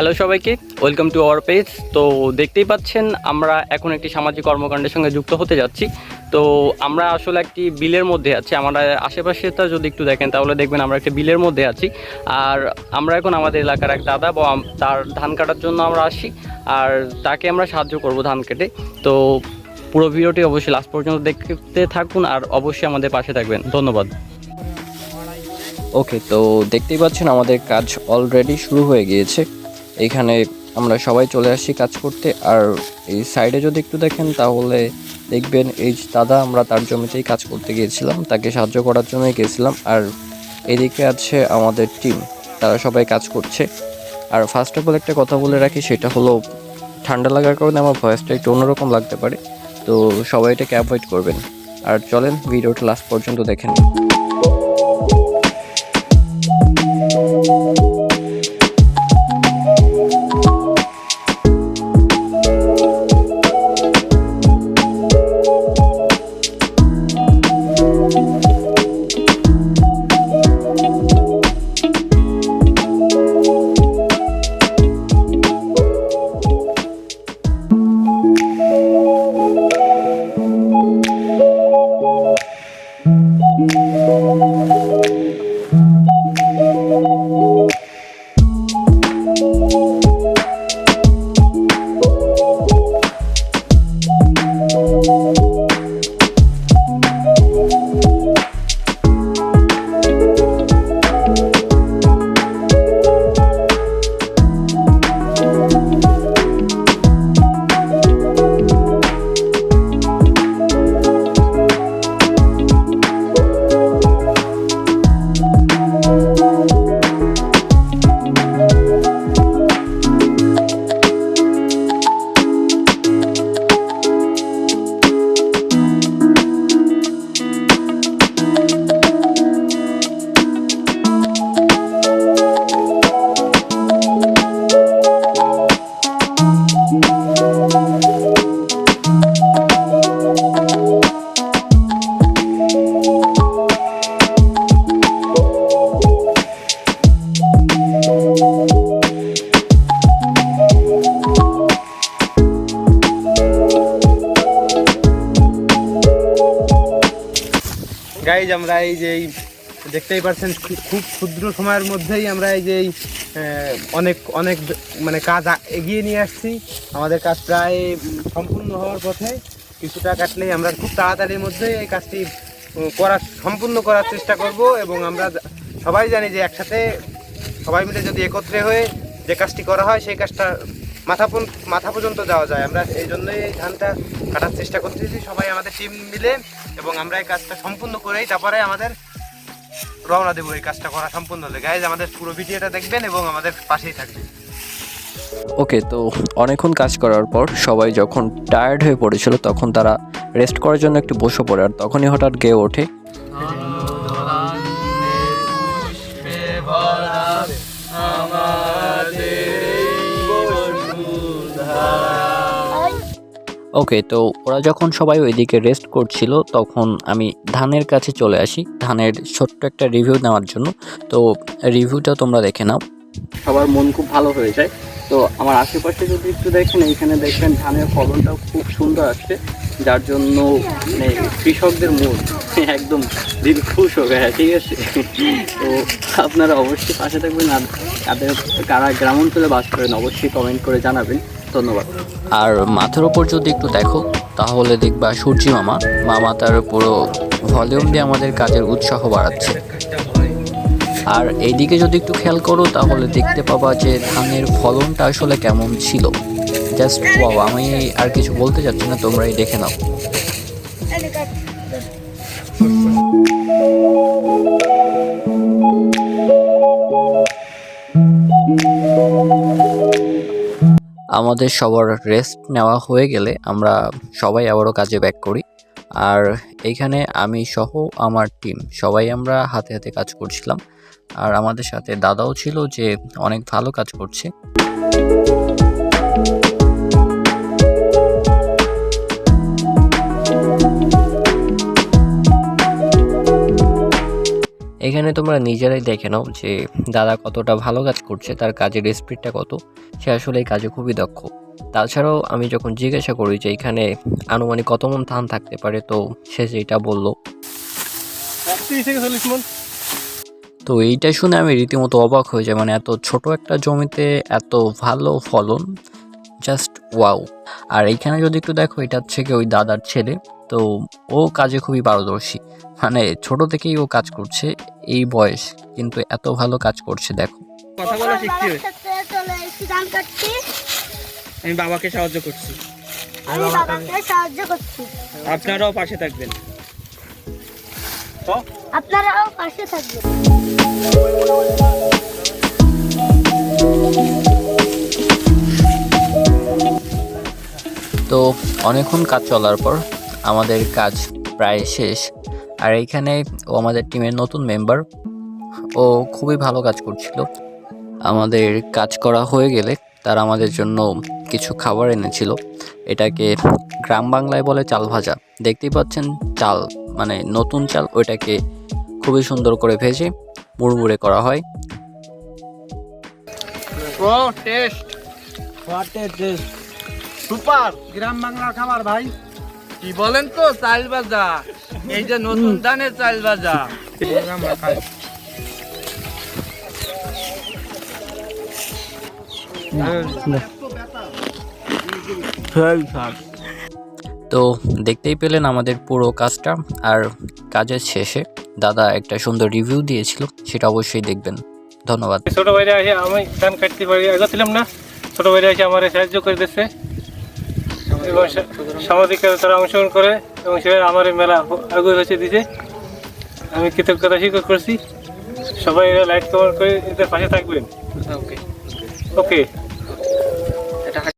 Hello সবাইকে, welcome to our page. তো দেখতেই পাচ্ছেন আমরা এখন একটি সামাজিক কর্মকাণ্ডের সঙ্গে যুক্ত হতে যাচ্ছি। তো আমরা আসলে একটি বিলের মধ্যে আছি। আমরা আশেপাশেটা যদি একটু দেখেন তাহলে দেখবেন আমরা একটি বিলের মধ্যে আছি। আর আমরা এখন আমাদের এলাকার এক দাদা বা তার ধান কাটার জন্য আমরা আসি, আর তাকে আমরা সাহায্য করব ধান কেটে। তো পুরো ভিডিওটি অবশ্যই লাস্ট পর্যন্ত দেখতে থাকুন আর অবশ্যই আমাদের পাশে থাকবেন। ধন্যবাদ। ওকে, তো দেখতেই পাচ্ছেন আমাদের কাজ অলরেডি শুরু হয়ে গিয়েছে। এইখানে আমরা সবাই চলে আসছি কাজ করতে। আর এই সাইডে যদি একটু দেখেন তাহলে দেখবেন এই দাদা, আমরা তার জমিতেই কাজ করতে গিয়েছিলাম, তাকে সাহায্য করার জন্যই গিয়েছিলাম। আর এদিকে আছে আমাদের টিম, তারা সবাই কাজ করছে। আর ফার্স্ট অফ অল একটা কথা বলে রাখি, সেটা হলো ঠান্ডা লাগার কারণে আমার ভয়েসটা একটু অন্যরকম লাগতে পারে, তো সবাই এটাকে অ্যাভয়েড করবেন। আর চলেন ভিডিওটা লাস্ট পর্যন্ত দেখেন। গাইজ, আমরা এই যে দেখতেই পাচ্ছেন খুব ক্ষুদ্র সময়ের মধ্যেই আমরা এই যে অনেক অনেক মানে কাজ এগিয়ে নিয়ে আসছি। আমাদের কাজ প্রায় সম্পূর্ণ হওয়ার পথে, কিছুটা কাটলেই আমরা খুব তাড়াতাড়ির মধ্যে এই কাজটি সম্পূর্ণ করার চেষ্টা করব। এবং আমরা সবাই জানি যে একসাথে সবাই মিলে যদি একত্রে হয়ে যে কাজটি করা হয় সেই কাজটা মাথা পর্যন্ত যাওয়া যায়। আমরা এই জন্যই এই ধানটা কাটার চেষ্টা করতেছি সবাই আমাদের টিম মিলে, এবং আমরা এই কাজটা সম্পূর্ণ করেই তারপরে আমাদের রওনা দেবো এই কাজটা করা সম্পূর্ণ হলে। গাইজ, আমাদের পুরো ভিডিওটা দেখবেন এবং আমাদের পাশেই থাকবেন। ওকে, তো অনেকক্ষণ কাজ করার পর সবাই যখন টায়ার্ড হয়ে পড়েছিল তখন তারা রেস্ট করার জন্য একটু বসে পড়ে। আর তখনই হঠাৎ গেয়ে ওঠে ওকে, তো ওরা যখন সবাই ওইদিকে রেস্ট করছিল তখন আমি ধানের কাছে চলে আসি ধানের ছোট্ট একটা রিভিউ নেওয়ার জন্য। তো রিভিউটা তোমরা দেখে নাও। সবার মন খুব ভালো হয়ে যায়। তো আমার আশেপাশে যদি একটু দেখেন, এইখানে দেখবেন ধানের ফলনটাও খুব সুন্দর আসছে, যার জন্য মানে কৃষকদের মন একদম দিল খুশ হয়ে গেছে। ঠিক আছে, তো আপনারা অবশ্যই পাশে থাকবেন। আর কারা গ্রাম অঞ্চলে বাস করেন অবশ্যই কমেন্ট করে জানাবেন। ধন্যবাদ। আর মাথার উপর যদি একটু দেখো তাহলে দেখবা সূর্যি মামা তার পুরো ভলিউম দিয়ে আমাদের কাজের উৎসাহ বাড়াচ্ছে। আর এইদিকে যদি একটু খেয়াল করো তাহলে দেখতে পাবা যে ধানের ফলনটা আসলে কেমন ছিল। জাস্ট ওয়াও, আমি আর কিছু বলতে চাচ্ছি না, তোমরাই দেখে নাও। আমাদের সবার রেস্ট নেওয়া হয়ে গেলে আমরা সবাই আবারও কাজে ব্যাক করি। আর এইখানে আমি সহ আমার টিম সবাই আমরা হাতে হাতে কাজ করছিলাম। আর আমাদের সাথে দাদাও ছিল, যে অনেক ভালো কাজ করছে। এখানে এখানে তোমরা নিজেরাই দেখে নাও যে দাদা কতটা ভালো কাজ করছে, তার কাজের স্পিডটা কত, সে আসলে এই কাজে খুবই দক্ষ। তাছাড়াও আমি যখন জিজ্ঞাসা করি যে এখানে আনুমানিক কত মন ধান থাকতে পারে, তো সে যেটা বললো, তো এইটা শুনে আমি রীতিমতো অবাক হয়ে যাই। মানে এত ছোট একটা জমিতে এত ভালো ফলন, জাস্ট ওয়াও। আর এইখানে যদি একটু দেখো, এটা হচ্ছে কি ওই দাদার ছেলে, তো ও কাজে খুবই পারদর্শী। মানে ছোট থেকেই ও কাজ করছে, এই বয়স কিন্তু এত ভালো কাজ করছে দেখো। কথা বলা শিখতে হবে। চলে এসেছি ধান কাটতে। আমি বাবাকে সাহায্য করছি, আমি বাবাকে সাহায্য করছি। আপনারাও পাশে থাকবেন। আপনারাও পাশে থাকবেন। তো অনেকক্ষণ কাজ চলার পর আমাদের কাজ প্রায় শেষ। আর এইখানে ও আমাদের টিমের নতুন মেম্বার, ও খুবই ভালো কাজ করছিল। আমাদের কাজ করা হয়ে গেলে তারা আমাদের জন্য কিছু খাবার এনেছিল। এটাকে গ্রাম বাংলায় বলে চাল ভাজা। দেখতেই পাচ্ছেন চাল, মানে নতুন চাল, ওইটাকে খুবই সুন্দর করে ভেজে মুড়মুড়ে করা হয়। সুপার গ্রাম বাংলার খাবার ভাই। কি বলেন তো, চাল ভাজা, এই যে নতুন ধানের চাল ভাজা। তো দেখতেই পেলেন আমাদের পুরো কাজটা। আর কাজের শেষে দাদা একটা সুন্দর রিভিউ দিয়েছিল, সেটা অবশ্যই দেখবেন। ধন্যবাদ। ছোট ভাইরা এসে আমি ধান কাটতে পারি এগোছিলাম না, ছোট ভাইরা এসে আমার সাহায্য করে দিচ্ছে এবং সামাজিক কাজে তারা অংশগ্রহণ করে এবং সে আমার এই মেলা আগুয়ে হচ্ছে দিছে। আমি কৃতজ্ঞতা স্বীকার করছি। সবাই লাইক কমেন্ট করে এদের পাশে থাকবেন। ওকে।